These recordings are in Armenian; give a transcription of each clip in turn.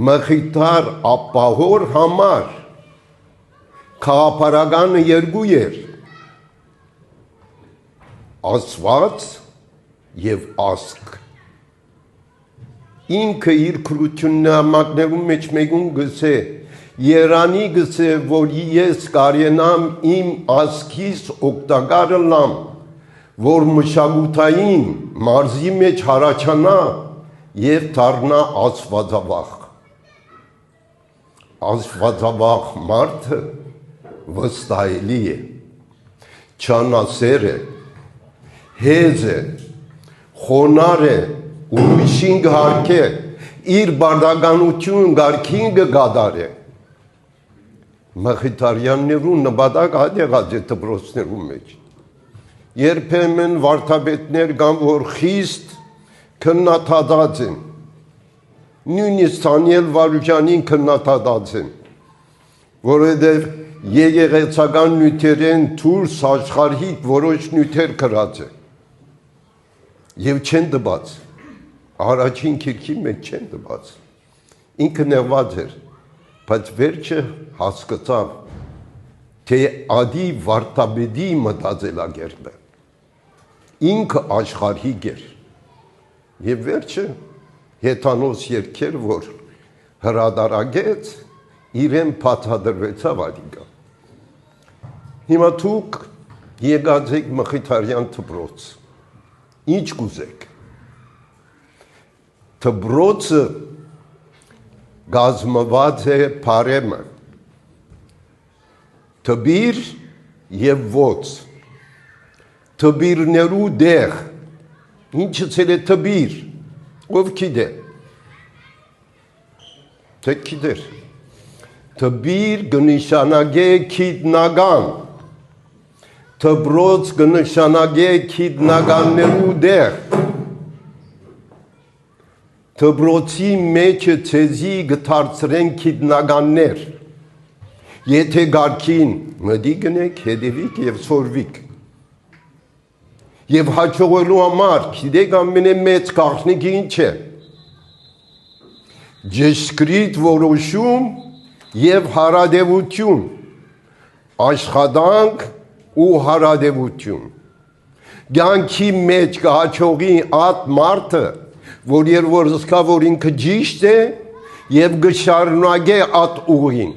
մխիթար ապահոր համար քաղաքապարականը երկու էր Աստված եւ ազգ ինքը իր քրություննամակներում մեջ մեկուն գսե Երանի գսե որ ես կարենամ իմ ազգիս օգտակարը լամ որ մշակութային մարզի մեջ հարաճանա եւ դառնա աստվածավախ մարդը վստահելի է չանասեր է հեզ է խոնար է ուրիշին գհարկե իր բարդականություն գարքին գադար է Մխիթարյաններու նպատակ ադեղած է դպրոցներու մեջ երբեմն վարդապետներ կան որ խիստ քննադատած են նույնիսկ Դանիել Վարուժանին քննադատած են որովհետև եկեղեցական նյութերեն դուրս աշխարհիկ որոշ նյութեր գրած է եւ չեն դպած առաջին քիրքի մեջ չեն դպած ինքը նեղված էր բայց վերջը հասկացավ թե ադի վարդապետի մտածելակերպը ինքը աշխարհիկ էր եւ վերջը հեթանոս երկեր որ հրադարագեց իրեն փաթադրվեցավ ադիգա հիմա դուք եկած եք Մխիթարյան դպրոց ինչ կուզեք դպրոցը գազմված է բարեմը Տբիր եւ ոց Տբիրներու դեղ ինչը ցել է տբիր ով գիտե թե գիտեր տբիր կնշանակե քիդնական դպրոց կնշանակե քիդնականներու դեղ դպրոցի մեջը ցեզի գդարցրեն քիդնականներ Եթե գարքին մդի գնեք, հետևիկ և սորվիկ և հաչողելու համար գիտեք ամենամեծ գաղտնիքը ինչ է ճշգրիտ որոշում և հարադևություն աշխատանք ու հարադևություն կյանքի մեջ կհաչողի այդ մարդը որ երբ զգա որ ինքը ճիշտ է և կշարունակե այդ ուղին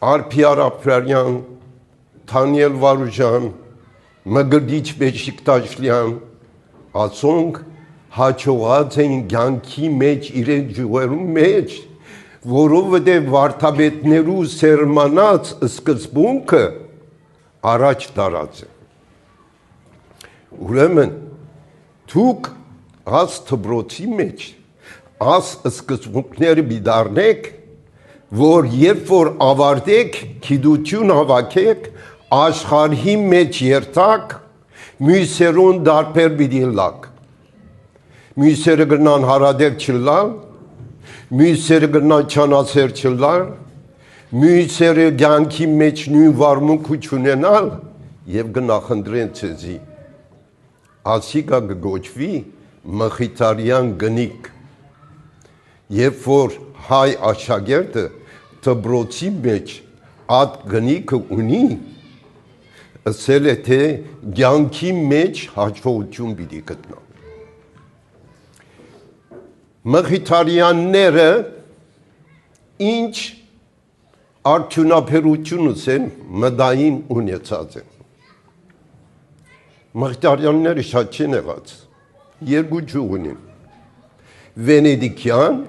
Արփիար Ապրարյան, Դանիել Վարուժան, Մգրդիչ Բեշիկտաշլյան, ասոնք հաչողած էին կյանքի մեջ իրեն ջուղերու մեջ, որովհետև վարդապետներու սերմանած սկզբունքը առաջ դարած է։ Ուրեմն դուք աս դպրոցի մեջ աս սկզբունքները բիդարնեք որ երբ որ ավարտեք գիտություն հավաքեք աշխարհի մեջ երթակ մյուսերուն դարբեր պիտի լակ մյուսերը գնան հարադեպ չլալ մյուսերը գնան չանասեր չլալ մյուսերը կյանքի մեջ նույն վարմունք չունենալ եւ գնախնդրեն ցեզի ասիկա գոչվի Մխիթարյան գնիկ երբ որ հայ աշակերտը դպրոցի մեջ այդ գնիկը ունի ասել է թե կյանքի մեջ հաջողություն պիտի գտնա Մխիթարյանները ինչ արդյունաբերությունս են մտային ունեցած են Մխիթարյանները շատ չեն եղած երկու ջուղ ունին վենեդիկյան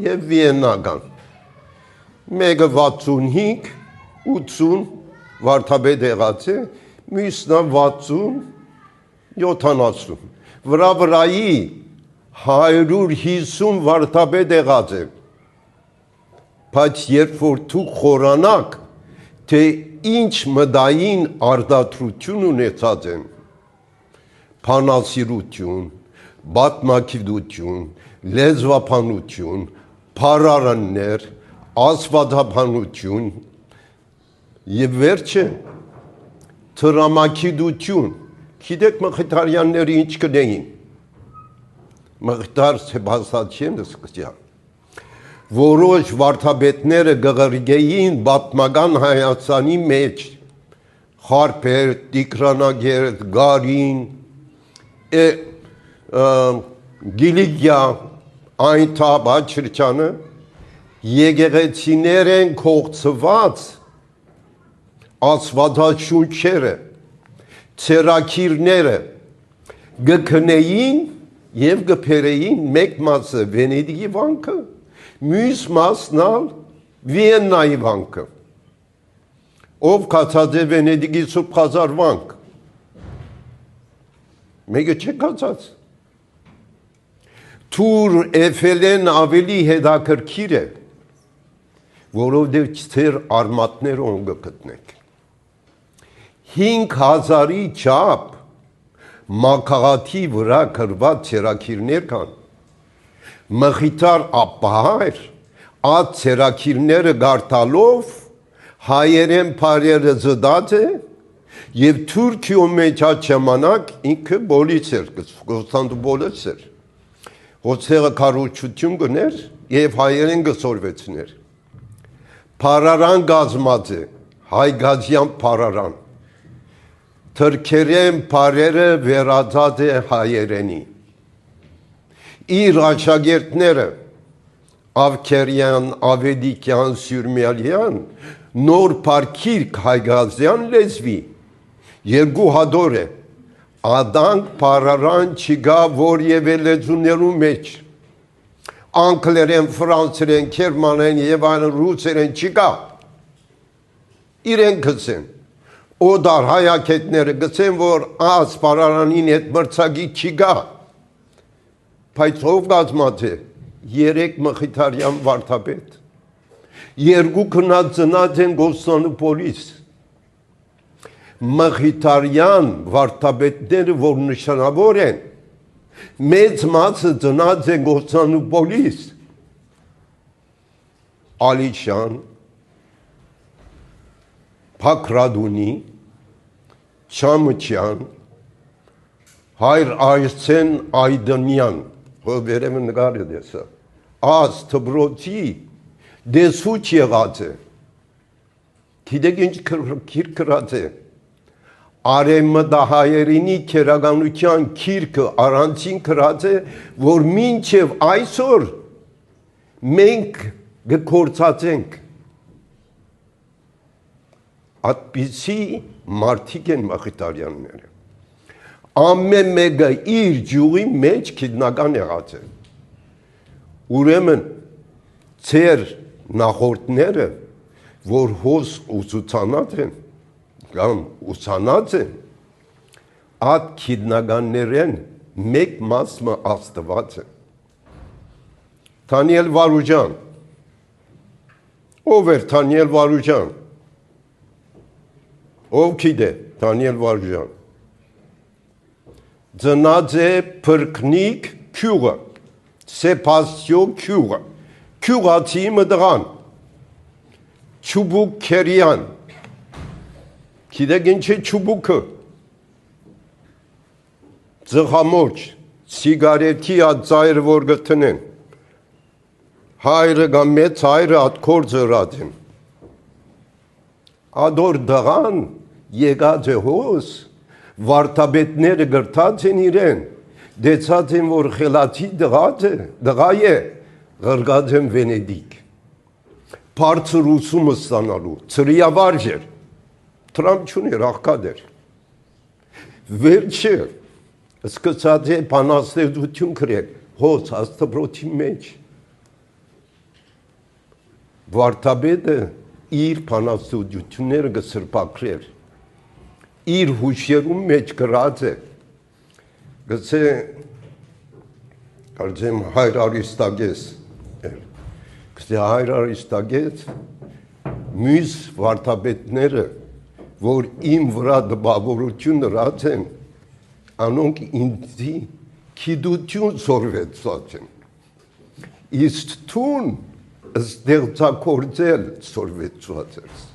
և վիեննական մեկը 65 80 վարդապետ եղած է մյուսնա 60 70 վրայի 150 վարդապետ եղած է բայց երբ որ դուք խորանաք թե ինչ մտային արտադրություն ունեցած են բանասիրություն պատմագիտություն լեզվաբանություն փառարաններ աստվածաբանություն եւ վերջը տրամագիտություն գիտեք Մխիթարյանները ինչ կնեին Մղտար Սեբաստիան սկսյալ, որոշ վարդապետները գղրգեին բատմական Հայաստանի մեջ, Խարպեր, Տիգրանագերտ, Գարին, Գիլիգիա, այն թաբաչրջանը, եկեղեցիներ են կողծված ասվածաշունչերը, ծերակիրները գքնեին և գպերեին մեկ մասը Վենեդիգի վանքը, մյուս մասնալ Վիեննայի վանքը, ով կացած է Վենեդիգի Սուրբ Խազար վանք, մեկը չէ կացած, Թուր Էֆելեն ավելի հետաքրքիր է, որովհետև չթեր արմատներով գտնեք, 5000-ի չափ մաքաղաթի վրա կրված ծերակիրներ կան, մխիթար ապահայր, այդ ծերակիրները գարտալով հայերեն պարերը զդած է և Թուրքիո մեջ այդ ժամանակ ինքը բոլից էր, Կոստանդնուպոլից էր, հոցեղը կառուցություն գներ և հայերեն գսորվեցներ, պարարան գազմած է, հայգազյան պարարան, թրքերեն պարերը վերածած է հայերենի, իր աշակերտները Ավքերյան, Ավեդիկյան, Սյուրմյալյան նոր պարքիրք հայգազյան լեզվի երկու հադոր է, ադանք պարարան չիգա որևէ լեզուներու մեջ, անգլերեն, ֆրանսերեն, գերմաներեն և այլն ռուսերեն չիգա, իրեն գսեն, օդար հայակետները գսեն, որ աս պարարանին հետ մրցակի չիգա, բայց ով գազմած է, 3 մխիթարյան վարդապետ, 2 քնած ծնած են Կոստանդնուպոլից, մխիթարյան վարդապետները, որ նշանավոր են, մեծ մասը ծնած են Կոստանդնուպոլից, Ալիշյան, Փակրադունի, Շամչյան, Հայր Արսեն Այդնյան, վերևը նկարը դեսը, աս թբրոցի դեսուչ եղած է, գիտեք ինչ քիրքրած է, արեմմտահայերինի քերականության քիրքը առանցին քրած է, որ մինչև այսօր մենք գործածենք, այդպիսի մարդիկ են մխիթարյանները, ամեն մեկը իր ջուղի մեջ քիդնական եղած է, ուրեմն ծեր նախորդները, որ հոս ուսուցանած են, կամ ուսանած են, այդ քիդնականներեն մեկ մասը աստված է, Դանիել Վարուժան, ով էր Դանիել Վարուժան, ով գիտե Դանիել Վարուժան, ծնած է Փրկնիկ քյուղը, Սեբաստիո քյուղը, քյուղացի մտղան, Չուբուկ Քերյան, գիտեք ինչ է չուբուկը, ծխամորճ, սիգարետի այդ ծայրը որ գտնեն, հայրը կամ մեծ հայրը այդ կորձը ռադեն, ադոր դղան եկած է հոս, վարդապետները գրտած են իրեն, դեցած են, որ խելացի դղա է, ғրգած են Վենեդիգ, բարձր ուսումը ստանալու, ծրիավարժ էր, Տրամփ չուներ, աղքատ էր, վերջը սկսած է բանաստեղծություն գրել, հոս աստպրոցի մեջ, վարդապետը իր բանաստեղծությունները գսրբակրեր, իր հուշերում մեջ գրած է, գցե կարծեմ Հայր Արիստագես, գցե Հայր Արիստագես, մյուս վարդապետները, որ իմ վրա դպավորություն դրած են, անոնք ինձի գիտություն սորվեցած են, իսկ թուն ստեղծագործել սորվեցած ես,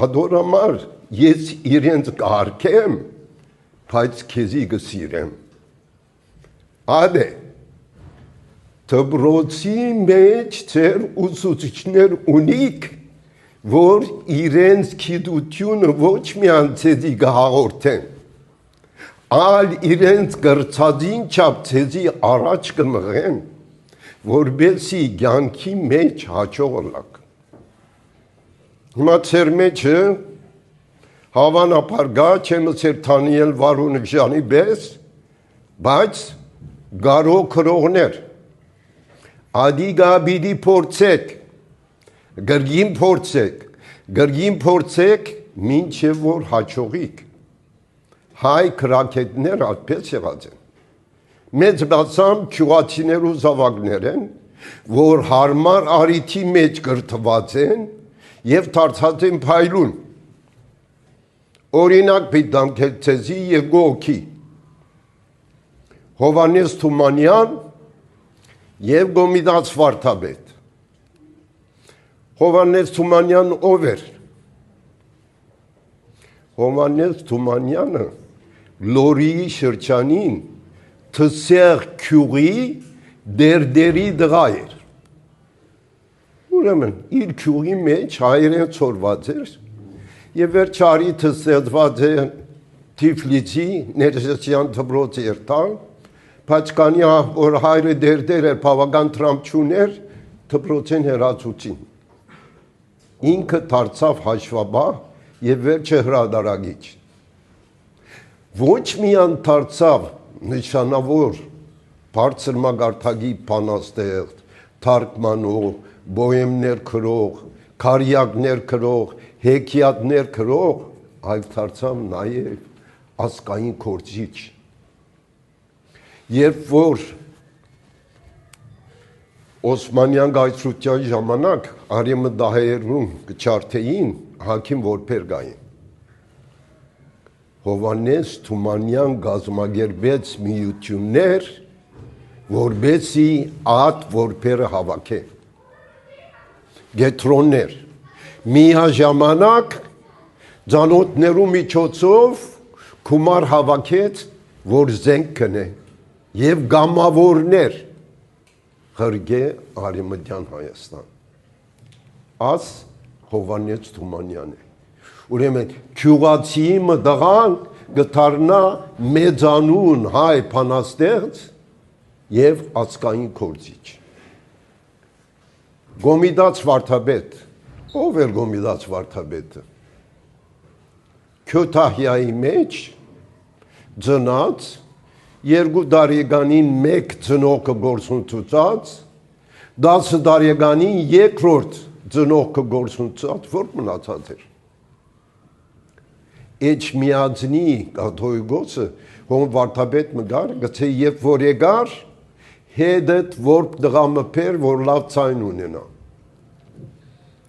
ադոր համար ես իրենց կարգեմ, բայց քեզի գսիրեմ, ադե դպրոցի մեջ ձեր ուսուցիչներ ունիք, որ իրենց գիտությունը ոչ միայն ձեզի կհաղորդեն, այլ իրենց գրծածին չափ ձեզի առաջ կմղեն, որպեսզի կյանքի մեջ հաջող ըլլաք։ Հիմա ձեր մեջը հավանաբար գա չեմ ասել Դանիել Վարունյանի պես, բայց գարո քրողներ, ադիգա բիդի փորձեք, գրգին փորձեք, մինչև որ հաջողիկ։ Հայ քրակետներ այդպես եղած են։ Մեծ բացամ քյուղացիներ ու զավակներ են, որ հարմար արիթի մեջ կրթված են և դարձած են փայլուն։ Օրինակ պիտամ քեզի և գոհքի։ Հովհաննես Թումանյան և Գոմիդաց վարդապետ։ Հովհաննես Թումանյան ով էր։ Հովհաննես Թումանյանը Լորիի շրջանին Թսեղ քյուղի դերդերի դղա էր։ Ուրեմն իր քյուղի մեջ հայերեն ցորված էր և վերջարի թսեղված է Թիֆլիսի ներսեսյան դպրոցի էր տալ, բայց կանի որ հայրը դերդեր էր, բավական տրամփ չուներ, դպրոցին հեռացուցին։ Ինքը դարձավ հաշվաբար և վերջը հրադարագիչ։ Ոչ միայն դարձավ նշանավոր բարձր մագարտակի բանաստեղծ, թարգմանող, բոհեմներ գրող, քարյակներ գրող, հեքիաթներ գրող, այլ դարձավ նաև ազգային գործիչ։ Երբ որ Օսմանյան գայսրության ժամանակ արևմտահայերում կչարթեին, հակին որբեր գային։ Հովհաննես Թումանյան կազմակերպեց միություններ, որպեսզի այդ որբերը հավաքե։ Գետրոններ։ Միաժամանակ ծանոթներու միջոցով գումար հավաքեց, որ զենք կնե և գամավորներ ղրգե արևմտյան Հայաստան։ Աս Հովհաննես Թումանյան է։ Ուրեմն քյուղացի մտղան գտարնա մեծանուն հայ բանաստեղծ և ազգային գործիչ։ Գոմիդաց վարդապետ, ով էր Գոմիդաց վարդապետը։ Քյոթահյայի մեջ ծնած, 2 տարեկանին 1 ծնողքը գործունեությունից, 10 տարեկանին 2-րդ ծնողքը գործունեությունից, որ մնացած էր։ Էջմիածնի կաթողիկոսը հոն վարդապետ մգար, գցե երբ որ եկար, հետդ որբ դղամպեր, որ լավ ցայն ունենա։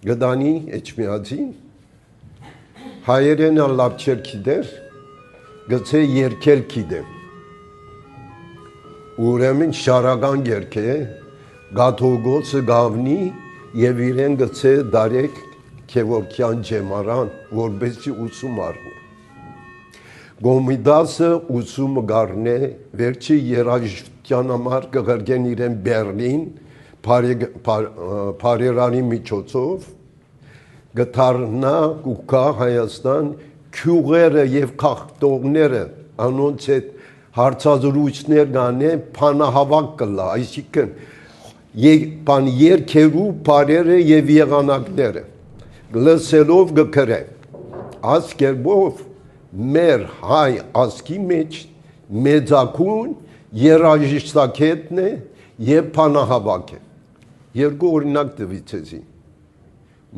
Գդանի Էջմիածին, հայերենը լավ չեր գիտեր, գցե երգել գիտեմ։ Ուրեմն շարական երգ է, կաթողիկոսը գավնի և իրեն գցե դարեք Քևորքյան ջեմարան, որպեսզի ուսում առնի։ Գոմիդասը ուսումը գարնե, վերջի երաժշտության համար կղրգեն իրեն Բերլին, Փարերանի միջոցով, գտարնա կուկա Հայաստան, քյուղերը և քաղաքտողները անոնց հետ հարցազրույցներ գանե, փանահավաք կլա, այսինքն երկերու բարերը և եղանակները, լսելով գքրե, ասկերբով մեր հայ ազգի մեջ մեծակուն երաժշտակետն է և փանահավաք է։ Երկու օրինակ տվի ցեզի։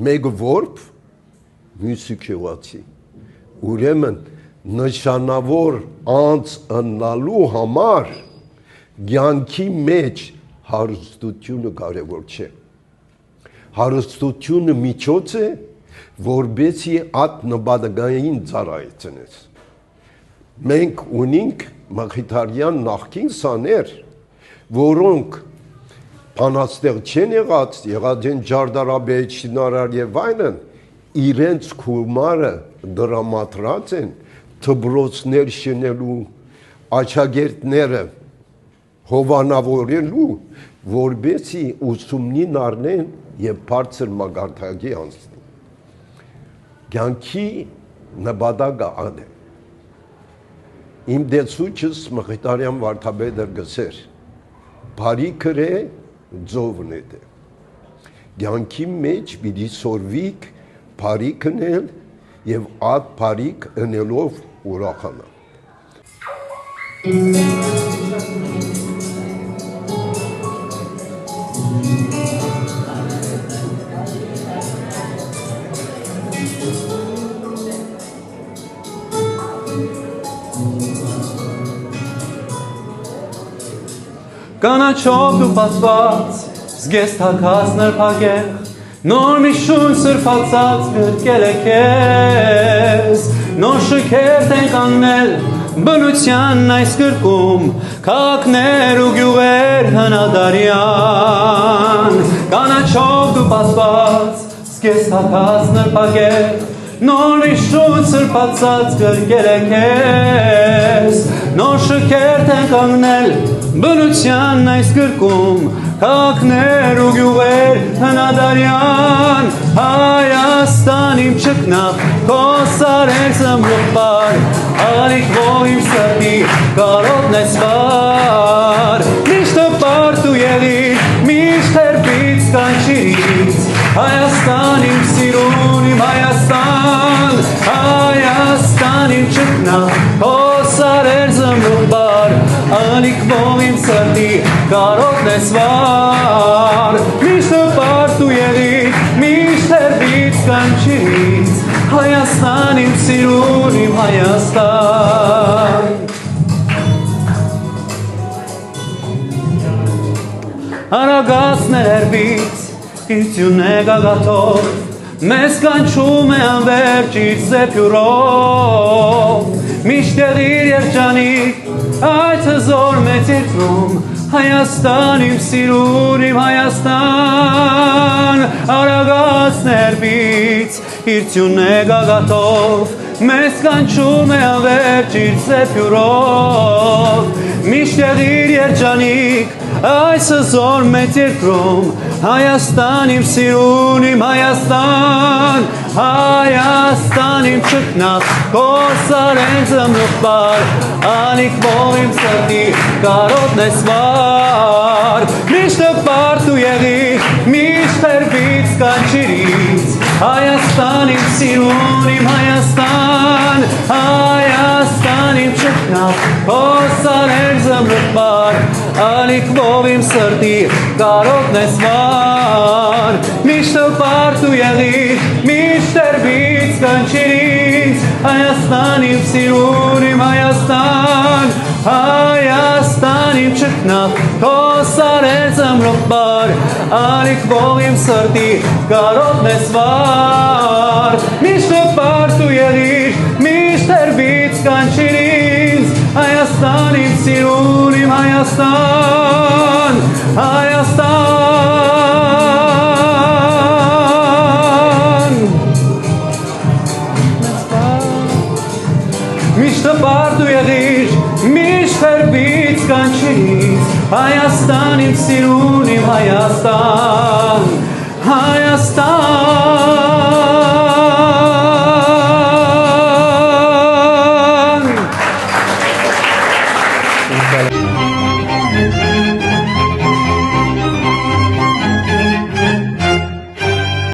Մեկը որբ, մյուսը քյուղացի։ Ուրեմն նշանավոր անձ ըննալու համար կյանքի մեջ հարստությունը կարևոր չէ։ Հարստությունը միջոց է, որպեսզի այդ նպատակային ծառայությունես։ Մենք ունենք մխիթարյան նախկին սաներ, որոնք բանաստեղծ չեն եղած են Ջարդարաբեյ, Շինարար և այլն, իրենց գումարը դրամատրած են դպրոցներ շինելու, աշակերտները հովանավորելու, որբեսի ուսումնին առնեն եւ բարձր մագարտակի անցնեն։ Կյանքի նպատակը ան է։ Իմ դեցուչս Մխիթարյան Վարդապետը գսեր, բարի քրե ձովն է դե։ Կյանքի մեջ պիտի սորվիկ բարի քնել եւ ատ բարիք ընելով ուրախանալ։ Կանաչով դու պատված, զգես թակած նրբագեղ, նոր մի շուն սրբացած գրկել է քեզ, նոր շքերթ են կանգնել բնության այս գրկում, քաղաքներ ու գյուղեր հնադարյան, կանաչով դու պատված, զգես թակած նրբագեղ, նոր մի շուն սրբացած գրկել է քեզ, նոր շքերթ են կանգնել բնության այս գրկում, քաղաքներ ու գյուղեր հնադարյան, Հայաստան իմ ճկնաղ, քո սարեր զմրուխբար, ալիքվող իմ սրտի կարոտն ես վար, միշտ պարտ ու եղիր, միշտ հերբից կանչիրից, Հայաստան իմ սիրուն իմ Հայաստան, Հայաստան իմ ճկնաղ, քո սարեր զմրուխբար, ալիքվող իմ սրտի կարոտն ես վար, միշտ պարտ ու եղիր, միշտ հերբից կանչիրից, Հայաստան իմ սիրուն իմ Հայաստան։ Արագացներ հերբից, գիտյուն է գագաթով, մեզ կանչում է անվերջ իր զեփյուրով, միշտ եղիր երջանիկ, այդ հզոր մեծ երկրում, Հայաստան իմ սիրուն իմ Հայաստան, արագացներ հերբից, իրցյուն է գագաթով, մեզ կանչում է անվերջ իր զեփյուրով, միշտ եղիր երջանիկ, այս հզոր մեծ երկրում, Հայաստան իմ սիրուն իմ Հայաստան, Հայաստան իմ ճկնաղ, քո սարեր զմրուխբար, ալիքվող իմ սրտի կարոտն ես վար, միշտ պարտ ու եղիր, միշտ հերբից կանչիրից, Հայաստան իմ սիրուն իմ Հայաստան, Հայաստան իմ ճկնաղ, քո սարեր զմրուխբար, ալիքվող իմ սրտի կարոտն ես վար, միշտ պարտ ու եղիր, միշտ հերբից կանչիրից, Հայաստան իմ սիրուն իմ Հայաստան, Հայաստան իմ ճկնաղ, քո սարեր զմրուխբար, ալիքվող իմ սրտի կարոտն ես վար, միշտ պարտ ու եղիր, միշտ հերբից կանչիրից, Հայաստան իմ սիրուն իմ Հայաստան, Հայաստան, միշտ պարտ ու եղիր, միշտ հերբից կանչիրից, Հայաստան իմ սիրուն իմ Հայաստան, Հայաստան,